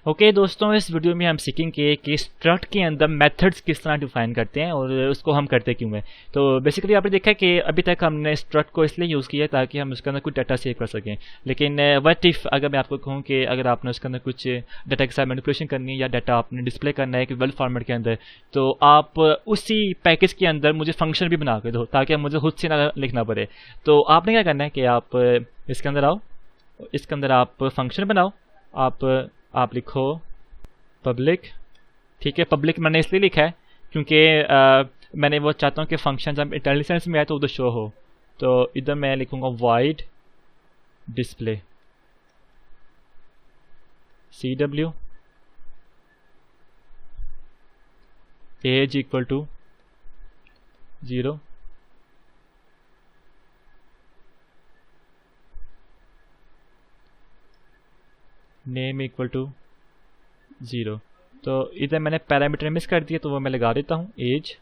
Okay दोस्तों, इस video में हम सीखेंगे कि स्ट्रक्ट के अंदर मेथड्स किस तरह डिफाइन करते हैं और उसको हम करते क्यों हैं। तो बेसिकली आपने देखा कि अभी तक हमने स्ट्रक्ट को इसलिए यूज़ किया ताकि हम उसके अंदर कुछ डाटा सेव कर सकें। लेकिन व्हाट इफ अगर मैं आपको कहूँ कि अगर आपने उसके अंदर कुछ डाटा के साथ मैनिपुलेशन करनी है या डाटा आपने डिस्प्ले करना है कि वेल फॉर्मेट के अंदर, तो आप उसी पैकेज के अंदर मुझे फंक्शन भी बना के दो ताकि मुझे खुद से ना लिखना पड़े। तो आपने क्या करना है कि आप इसके अंदर आओ, इसके अंदर आप फंक्शन बनाओ, आप लिखो पब्लिक। ठीक है, पब्लिक मैंने इसलिए लिखा है क्योंकि मैंने वो चाहता हूँ कि फंक्शन जब इंटरनल सेंस में आए तो उधर शो हो। तो इधर मैं लिखूँगा wide display CW as equal to 0, name equal to 0। तो इधर मैंने पैरामीटर मिस कर दिया तो वो मैं लगा देता हूँ एज।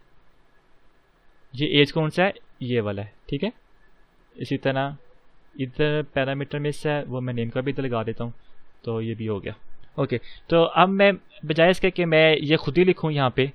ये एज कौन सा है? ये वाला है। ठीक है, इसी तरह इधर पैरामीटर मिस है, वो मैं नेम का भी इधर लगा देता हूँ, तो ये भी हो गया। ओके, तो अब मैं बजाय इसके कि मैं ये खुद ही लिखूँ यहाँ पे,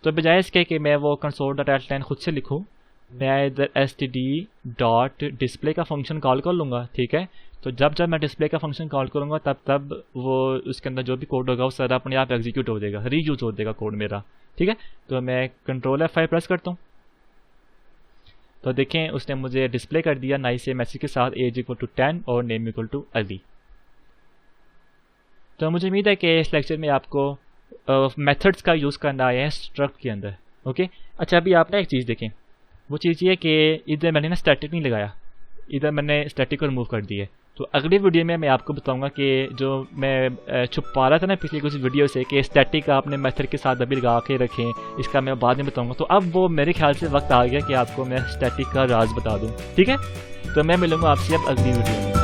तो बजाय इसके कि मैं वो console.write खुद से लिखूँ, मैं इधर std.display का फंक्शन कॉल कर लूँगा। ठीक है, तो जब मैं डिस्प्ले का फंक्शन कॉल करूँगा तब वो उसके अंदर जो भी कोड होगा वो सारा अपने आप एग्जीक्यूट हो जाएगा, रीयूज हो जाएगा कोड मेरा। ठीक है, तो मैं Ctrl F5 प्रेस करता हूँ, तो देखें उसने मुझे डिस्प्ले कर दिया नाइस से मैसेज के साथ एज इक्वल टू 10 और नेम इक्वल टू अली। तो मुझे उम्मीद है कि इस लेक्चर में आपको मेथड्स का यूज़ करना आया है स्ट्रक्ट के अंदर। ओके, अच्छा अभी आप ना एक चीज़ देखें, वो चीज़ ये कि इधर मैंने ना स्टैटिक नहीं लगाया, इधर मैंने स्टैटिक को रिमूव कर दिया। तो अगली वीडियो में मैं आपको बताऊंगा कि जो मैं छुपा रहा था ना पिछली कुछ वीडियो से कि स्टैटिक आपने मेथड के साथ अभी लगा के रखें, इसका मैं बाद में बताऊंगा। तो अब वो मेरे ख्याल से वक्त आ गया कि आपको मैं स्टैटिक का राज बता दूं। ठीक है, तो मैं मिलूंगा आपसे अब अगली वीडियो में।